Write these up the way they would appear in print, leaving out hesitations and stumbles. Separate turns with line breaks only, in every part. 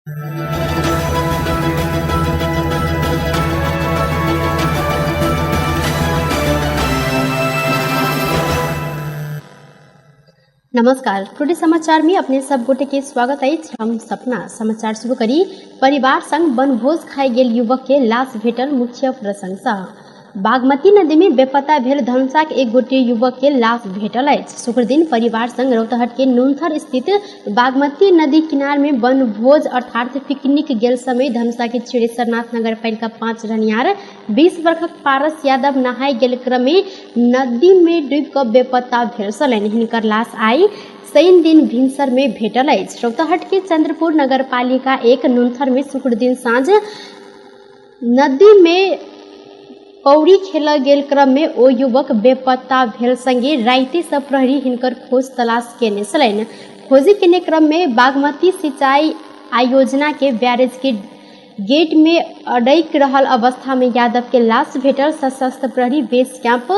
नमस्कार, टुडे समाचार में अपने सब गोटे के स्वागत है। हम सपना समाचार शुरू करी। परिवार संग वनभोज खाए गेल युवक के लाश भेटल, मुख्य प्रशंसा। बागमती नदी में बेपता भेल धनुषाक एक गोटे युवक के लाश भेटल अछि। शुक्र दिन परिवार संग रौतहट के नूनथर स्थित बागमती नदी किनार में वनभोज अर्थात पिकनिक गेल समय धनुषा के छिड़ेश्वरनाथ नगर पालिका 5 रहनिहार 20 वर्षक पारस यादव नहाय गेल क्रम में नदी में डूबि कऽ बेपत्ता भेल छलनि। हिनकर लाश आई शनि दिन भिनसर में भेटल अछि। रौतहट के चंद्रपुर नगर पालिका 1 नूनथर में शुक्र दिन साँझ नदी में कौड़ी खेल गेल क्रम में ओ युवक बेपत्ता भेल संगे राइते सब प्रहरी हिनकर खोज तलाश केने छलनि। खोजी केने क्रम में बागमती सिंचाई आयोजना के बैरेज के गेट में अड़ैक रहल अवस्था में यादव के लाश भेटल। सशस्त्र प्रहरी बेस कैंप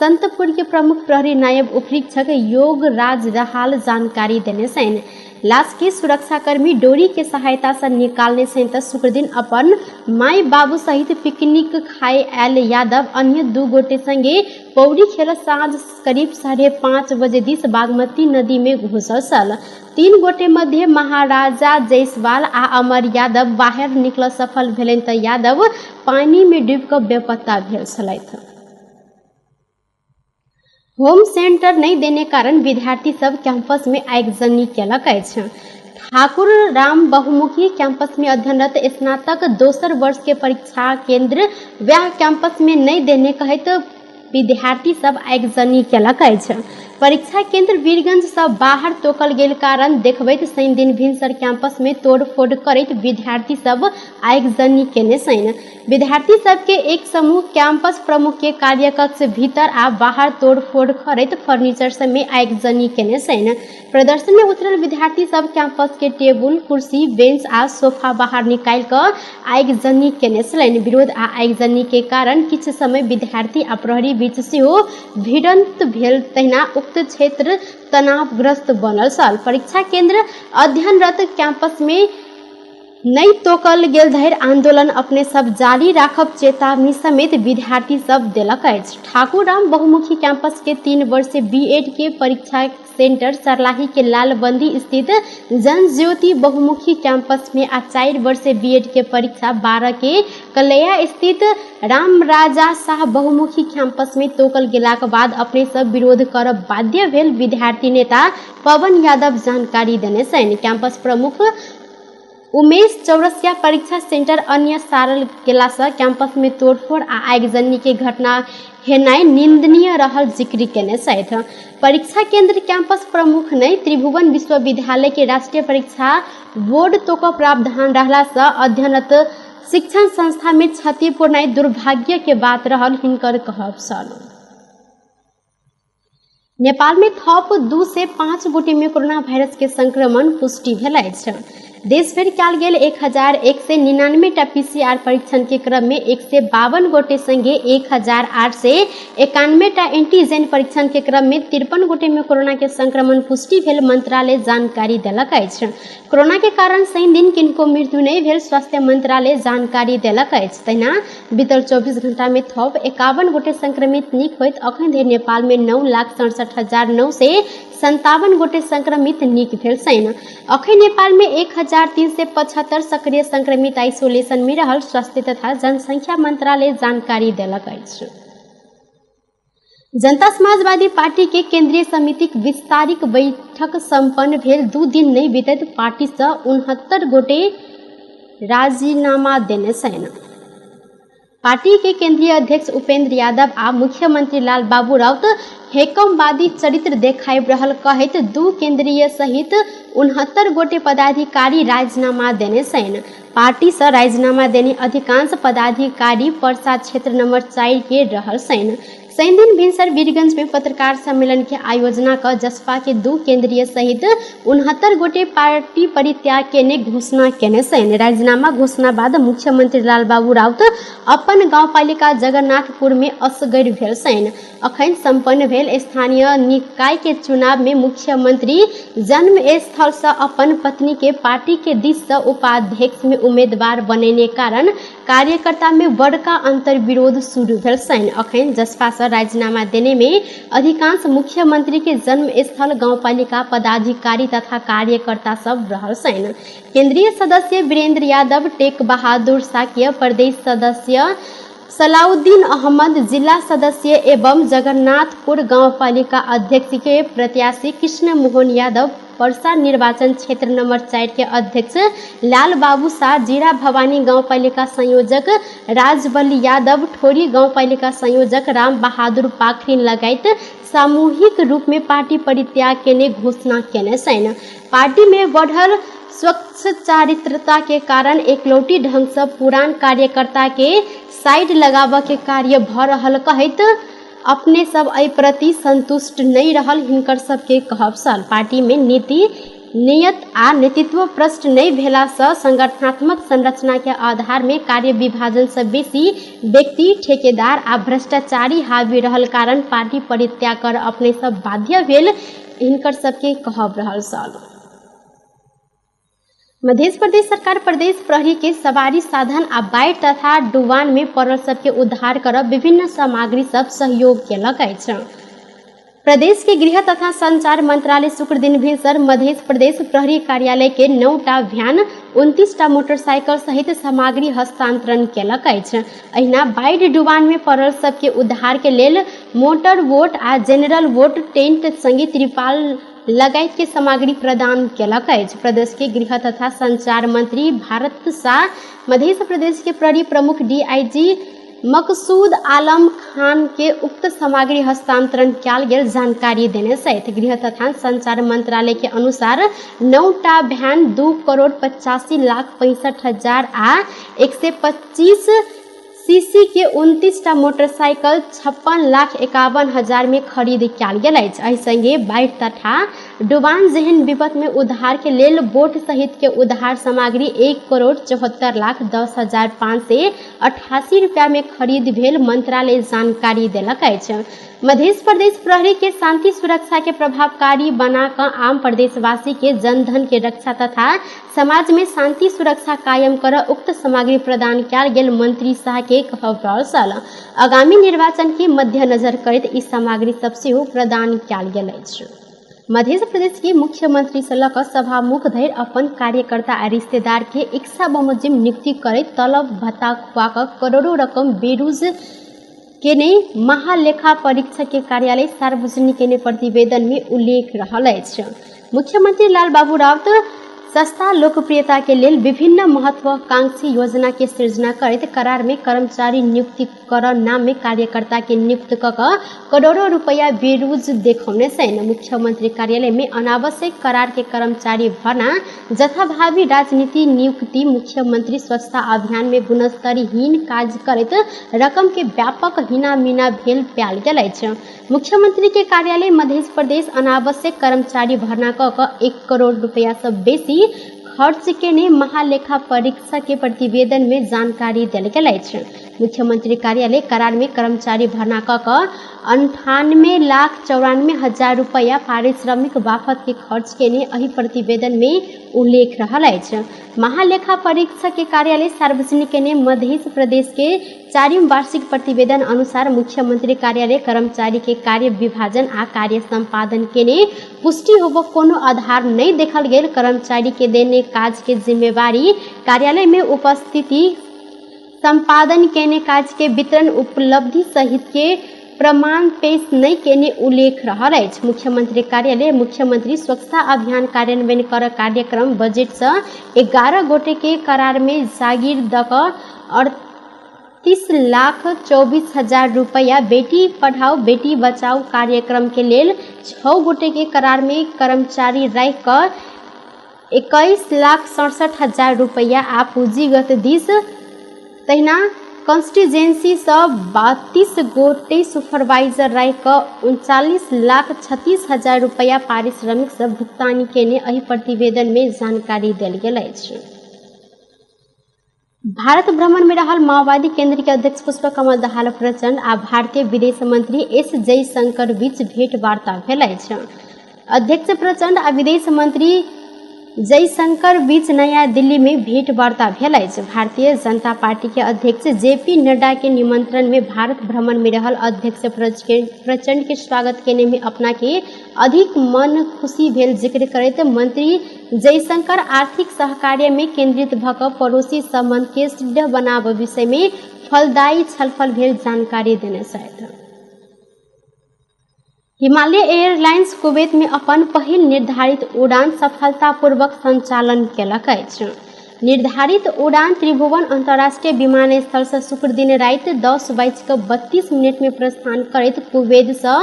संतपुर के प्रमुख प्रहरी नायब उपरीक्षक योगराज रहाल जानकारी देने छनि। लाश के सुरक्षाकर्मी डोरी के सहायता से निकालने छनि त शुक्र दिन अपन माय बाबू सहित पिकनिक खाए आयल यादव अन्य 2 गोटे संगे पौड़ी खेल साँझ करीब 5:30 बजे दिस बागमती नदी में घुसल छल। 3 गोटे मध्य महाराजा जायसवाल आ अमर यादव बाहर निकल सफल भेलनि त यादव पानी में डूबि कऽ बेपत्ता भेल छलथि। होम सेंटर नहीं देने कारण विद्यार्थी सब कैंपस में आगजनी केलक अछि। ठाकुर राम बहुमुखी कैंपस में अध्ययनरत स्नातक दोसर वर्ष के परीक्षा केंद्र वह कैंपस में नहीं देने कहत विद्यार्थी सब आगजनी केलक अछि। परीक्षा केंद्र वीरगंज से बाहर तोकल गेल कारण देखबैत शनि दिन भिनसर कैंपस में तोड़फोड़ करैत विद्यार्थी सब आगजनी केने छनि। विद्यार्थी सब के एक समूह कैंपस प्रमुख के कार्यकक्ष भीतर आ बाहर तोड़फोड़ करैत फर्नीचर सब में आगजनी केने छनि। प्रदर्शन में उतरल विद्यार्थी सब कैंपस के टेबुल कुर्सी बेंच आ सोफा बाहर निकालि कऽ आगजनी केने छलनि। विरोध आ आगजनी के कारण किछु समय विद्यार्थी आ प्रहरी बीच सेहो भिड़ंत भेल। तहिना उक्त क्षेत्र तनावग्रस्त बनल छल। परीक्षा केंद्र अध्ययनरत कैंपस में नहीं तोकल गेल धरि आंदोलन अपने सब जारी राखब चेतावनी समेत विद्यार्थी सब देलक अछि। ठाकुर राम बहुमुखी कैंपस के 3 वर्षीय बीएड के परीक्षा सेंटर सरलाही के लालबंदी स्थित जनज्योति बहुमुखी कैंपस में आ 4 वर्षीय बीएड के परीक्षा 12 के कलैया स्थित रामराजा शाह बहुमुखी कैंपस में तोकल गेलाक बाद अपने सब विरोध करब बाध्य भेल विद्यार्थी नेता पवन यादव जानकारी देने छनि। कैंपस प्रमुख उमेश चौरसिया परीक्षा सेंटर अन्य सारल गेला से कैंपस में तोड़फोड़ आ आगजनी के घटना हेनाय निंदनीय रहल जिक्र केने छथि। परीक्षा केंद्र कैंपस प्रमुख ने त्रिभुवन विश्वविद्यालय के राष्ट्रीय परीक्षा बोर्ड तोक प्रावधान रहला से अध्ययनरत शिक्षण संस्था में क्षति पुरनाय दुर्भाग्य के बात रहल हिनकर कहब छल। नेपाल में थप 2 से 5 गोटे में कोरोना वायरस के संक्रमण पुष्टि भेल अछि। देश भर कयल गेल 1199 टा पीसीआर परीक्षण के क्रम में 152 गोटे संगे 1891 टा एंटीजन परीक्षण के क्रम में 53 गोटे में कोरोना के संक्रमण पुष्टि भेल मंत्रालय जानकारी देलक अछि। कोरोना के कारण शनि दिन किनको मृत्यु नहीं भेल स्वास्थ्य मंत्रालय जानकारी देलक अछि। तहिना बीतल 24 घंटा में थप 51 गोटे संक्रमित नीक होइत अखन धरि नेपाल में 9,67,957 गोटे संक्रमित नीक भेल छनि। अखन नेपाल में 1375 सक्रिय संक्रमित आइसोलेशन में रहल स्वास्थ्य तथा जनसंख्या मंत्रालय जानकारी देलक अछि। जनता समाजवादी पार्टी के केंद्रीय समितिक विस्तारित बैठक संपन्न भेल। 2 दिन नहीं बीतैत पार्टी से 69 गोटे राजीनामा देने छनि। पार्टी के केंद्रीय अध्यक्ष उपेंद्र यादव आ मुख्यमंत्री लाल बाबू राउत हेकमवादी चरित्र देखाबि रहल कहैत 2 केंद्रीय सहित 69 गोटे पदाधिकारी राजीनामा देने छनि। पार्टी से राजीनामा देने अधिकांश पदाधिकारी पर्सा क्षेत्र नंबर 4 के रहल छनि। शनि दिन भिनसर वीरगंज में पत्रकार सम्मेलन के आयोजना कर जसपा के 2 केंद्रीय सहित 69 गोटे पार्टी परित्याग के घोषणा केने सैन। राजीनामा घोषणा बाद मुख्यमंत्री लालबाबू राउत अपन गाउँपालिका जगन्नाथपुर में असगैर भेल सैन। अखन संपन्न भेल स्थानीय निकाय के चुनाव में मुख्यमंत्री जन्म स्थल से अपन पत्नी के पार्टी के दिश से उपाध्यक्ष में उम्मीदवार बनेने कारण कार्यकर्ता में बड़का अंतर विरोध शुरू भेल सैन। अखन जसपा से राजीनामा देने में अधिकांश मुख्यमंत्री के जन्म स्थल गाउँपालिका पदाधिकारी तथा कार्यकर्ता सब रहल सैन। केंद्रीय सदस्य वीरेंद्र यादव, टेक बहादुर साकिया, प्रदेश सदस्य सलाउद्दीन अहमद, जिला सदस्य एवं जगन्नाथपुर गाउँपालिका अध्यक्ष के प्रत्याशी कृष्ण मोहन यादव, परसा निर्वाचन क्षेत्र नंबर 4 के अध्यक्ष लाल बाबू शाह, जीरा भवानी गाउँपालिका संयोजक राजबली यादव, ठोरी गाउँपालिका संयोजक राम बहादुर पाखरिन लगायत सामूहिक रूप में पार्टी परित्याग के घोषणा केने सैन। पार्टी में बढ़ल स्वच्छ चारित्रता के कारण एकलौटी ढंग से पुरान कार्यकर्ता के साइड लगाव के कार्य भ रहल कहत अपने सब एहि प्रति संतुष्ट नहीं रहल हिनकर सबके कहब सल। पार्टी में नीति नियत आ नेतृत्व प्रश्न नहीं भेला से संगठनात्मक संरचना के आधार में कार्य विभाजन से बेसी व्यक्ति, ठेकेदार आ भ्रष्टाचारी हावी रहल कारण पार्टी परित्याग कर अपने सब बाध्य भेल हिनकर सबके कहब रहल सल। मध्य प्रदेश सरकार प्रदेश प्रहरी के सवारी साधन आ बाढ़ तथा डुबान में पड़ल सबके उद्धार करब विभिन्न सामग्री सब सहयोग केलक अछि। प्रदेश के गृह तथा संचार मंत्रालय शुक्र दिन भिनसर मध्य प्रदेश प्रहरी कार्यालय के 9टा वैन, 29टा मोटरसाइकिल सहित सामग्री हस्तांतरण केलक अछि। अहिना बाढ़ डुबान में पड़ल सबके उद्धार के लेल मोटर बोट आ जनरल बोट, टेंट संगे त्रिपाल लगायत के सामग्री प्रदान केलक अछि। प्रदेश के गृह तथा संचार मंत्री भारत शाह मध्य प्रदेश के प्रहरी प्रमुख डीआईजी मकसूद आलम खान के उक्त सामग्री हस्तांतरण कयल गेल जानकारी देने सहित गृह तथा संचार मंत्रालय के अनुसार 9टा वैन 2,85,65,000 आ 125 सीसी के 29टा मोटरसाइकिल 56,51,000 में खरीद कयल गेल अछि। एहि संगे बाढ़ि तथा डुबान जेहन विपद में उद्धार के लेल बोट सहित के उद्धार सामग्री 1,74,05,588 रुपया में खरीद भेल मंत्रालय जानकारी देलक अछि। मध्य प्रदेश प्रहरी के शांति सुरक्षा के प्रभावकारी बनाकर आम प्रदेशवासी के जनधन के रक्षा तथा समाज में शांति सुरक्षा कायम कर उक्त सामग्री प्रदान कयल गेल मंत्री शाह के कहब रहल। आगामी निर्वाचन के मद्देनजर करैत ई सामग्री सब सेहो प्रदान कयल गेल अछि। मध्य प्रदेश के मुख्यमंत्री से लक सभा मुख धरि अपन कार्यकर्ता आ रिश्तेदार के इच्छा बमोजिम नियुक्ति करैत तलब भत्ता खुआ करोड़ों रकम बेरोज केने महालेखा परीक्षक के कार्यालय सार्वजनिक केने प्रतिवेदन में उल्लेख रहल अछि। मुख्यमंत्री लाल बाबू राउत सस्ता लोकप्रियता के लेल विभिन्न महत्वाकांक्षी योजना के सृजना करैत करार में कर्मचारी नियुक्ति कर नाम में कार्यकर्ता के नियुक्त क करोड़ों रुपया बेरोज देखौने सैन। मुख्यमंत्री कार्यालय में अनावश्यक करार के कर्मचारी भरना, जथाभावी राजनीति नियुक्ति, मुख्यमंत्री स्वच्छता अभियान में गुणस्तरहीन काज करैत रकम के व्यापक हिनामीना भेल पायल गेल अछि। मुख्यमंत्री के कार्यालय मध्य प्रदेश अनावश्यक कर्मचारी भरना क 1 करोड़ रुपया से बेसी खर्च केने महालेखा परीक्षक के प्रतिवेदन में जानकारी देल गेल अछि। मुख्यमंत्री कार्यालय करार में कर्मचारी भरना क 98,94,000 रुपया पारिश्रमिक बापत के खर्च केने एहि प्रतिवेदन में उल्लेख रहल अछि। महालेखा परीक्षक के कार्यालय सार्वजनिक केने मध्य प्रदेश के 4वीं वार्षिक प्रतिवेदन अनुसार मुख्यमंत्री कार्यालय कर्मचारी के कार्य विभाजन आ कार्य संपादन केने पुष्टि होबो कोनो आधार नहीं देखल गेल कर्मचारी के देने काज के जिम्मेवारी कार्यालय में उपस्थिति संपादन केने काज के वितरण उपलब्धि सहित के प्रमाण पेश नहीं केने उल्लेख रहल अछि। मुख्यमंत्री कार्यालय मुख्यमंत्री स्वच्छता अभियान कार्यान्वयन कर कार्यक्रम बजट से 11 गोटे के करार में जागीर दक 38,24,000 रुपया, बेटी पढ़ाओ बेटी बचाओ कार्यक्रम के लेल 6 गोटे के करार में कर्मचारी राखि कर 21,67,000 रुपया आ पूंजीगत दिस तहिना कॉन्स्टिट्यूएंसी से 32 गोटे सुपरवाइजर रह कऽ 39,36,000 रुपया पारिश्रमिक से भुगतानी केने एहि प्रतिवेदन में जानकारी देल गेल अछि। भारत भ्रमण में रहल माओवादी केंद्र के अध्यक्ष पुष्पकमल दाहाल प्रचंड आ भारतीय विदेश मंत्री एस जयशंकर बीच भेंटवार्ता भेल अछि। अध्यक्ष प्रचंड आ विदेश मंत्री जयशंकर बीच नया दिल्ली में भेंटवार्ता भेल अछि। भारतीय जनता पार्टी के अध्यक्ष जेपी नड्डा के निमंत्रण में भारत भ्रमण में रहल अध्यक्ष प्रचंड के स्वागत केने में अपना के अधिक मन खुशी भेल जिक्र करैत मंत्री जयशंकर आर्थिक सहकार्य में केंद्रित भऽ कऽ पड़ोसी संबंध के सुदृढ़ बनाबऽ विषय में फलदायी छलफल भेल जानकारी देने छथि। हिमालय एयरलाइंस कुवैत में अपन पहिल निर्धारित उड़ान सफलतापूर्वक संचालन केलक अछि। निर्धारित उड़ान त्रिभुवन अंतर्राष्ट्रीय विमानस्थल से शुक्र दिन राति 10:32 में प्रस्थान करैत कुवैत से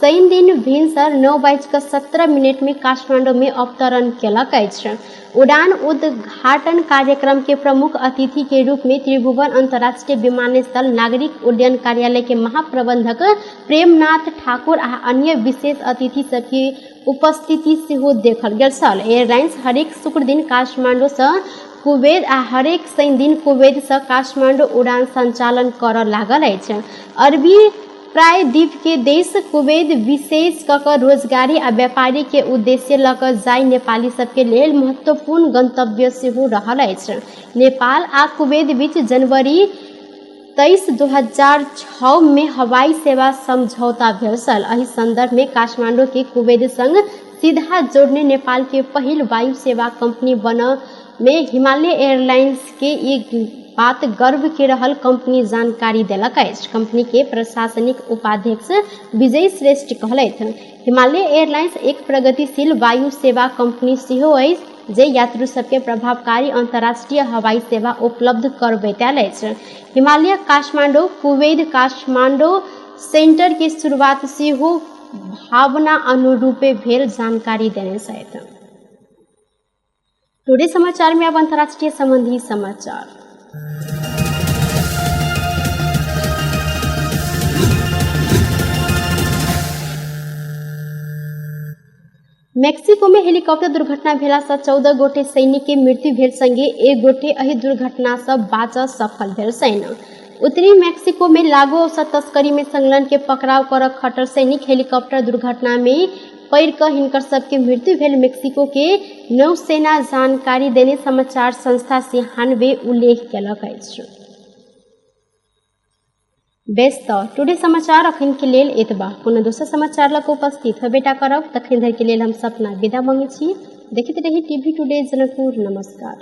शनि दिन भिनसर 9:17 में काठमांडू में अवतरण केलक अछि। उड़ान उद्घाटन कार्यक्रम के प्रमुख अतिथि के रूप में त्रिभुवन अंतर्राष्ट्रीय विमानस्थल नागरिक उड्डयन कार्यालय के महाप्रबंधक प्रेमनाथ ठाकुर आ अन्य विशेष अतिथि सबकी उपस्थिति सेहो देखल गेल छल। एयरलाइंस हरेक शुक्र दिन काठमांडू से कुवैत आ हरेक शनि दिन कुवैत से काठमांडू उड़ान संचालन करऽ लागल अछि। अरबी प्रायद्वीप के देश कुवैत विशेष कऽ रोजगारी आ व्यापारी के उद्देश्य लऽ कऽ जाय नेपाली सबके लेल महत्वपूर्ण गंतव्य सेहो रहल अछि। नेपाल आ कुवैत बीच जनवरी 23, 2006 में हवाई सेवा समझौता भेल छल। एहि संदर्भ में काठमांडू के कुवैत संग सीधा जोड़ने नेपाल के पहिल वायु सेवा कंपनी बनऽ में हिमालय एयरलाइंस के एक बात गर्व के रहल कंपनी जानकारी देलक अछि। कंपनी के प्रशासनिक उपाध्यक्ष विजय श्रेष्ठ कहलथि, हिमालय एयरलाइंस एक प्रगतिशील वायु सेवा कंपनी सेहो अछि जे यात्री सबके प्रभावकारी अंतर्राष्ट्रीय हवाई सेवा उपलब्ध करबैत अछि। हिमालय काठमांडू कुवैत काठमांडू सेंटर के शुरुआत सेहो भावना अनुरूपे भेल जानकारी देने छथि। टुडे समाचार में अब अंतर्राष्ट्रीय संबंधी समाचार। मेक्सिको में हेलीकॉप्टर दुर्घटना भेला से 14 गोटे सैनिक के मृत्यु भेल संगे एक गोटे एहि दुर्घटना से बाँचऽ सफल भेल छनि। उत्तरी मेक्सिको में लागू औषध तस्करी में संलग्न के पकड़ाव करऽ खटर सैनिक हेलीकॉप्टर दुर्घटना में पड़ि कऽ हिनकर सबके मृत्यु भेल। मेक्सिको के नौसेना जानकारी देने समाचार संस्था सिन्हुआ उल्लेख केलक अछि। बेस टुडे समाचार अखन के लेल एतबा। पुनः दोसर समाचार लऽ कऽ उपस्थित हेबेटा करब। तखन धरि के लेल हम सपना विदा मांगै छी। देखैत रही टीवी टुडे जनकपुर। नमस्कार।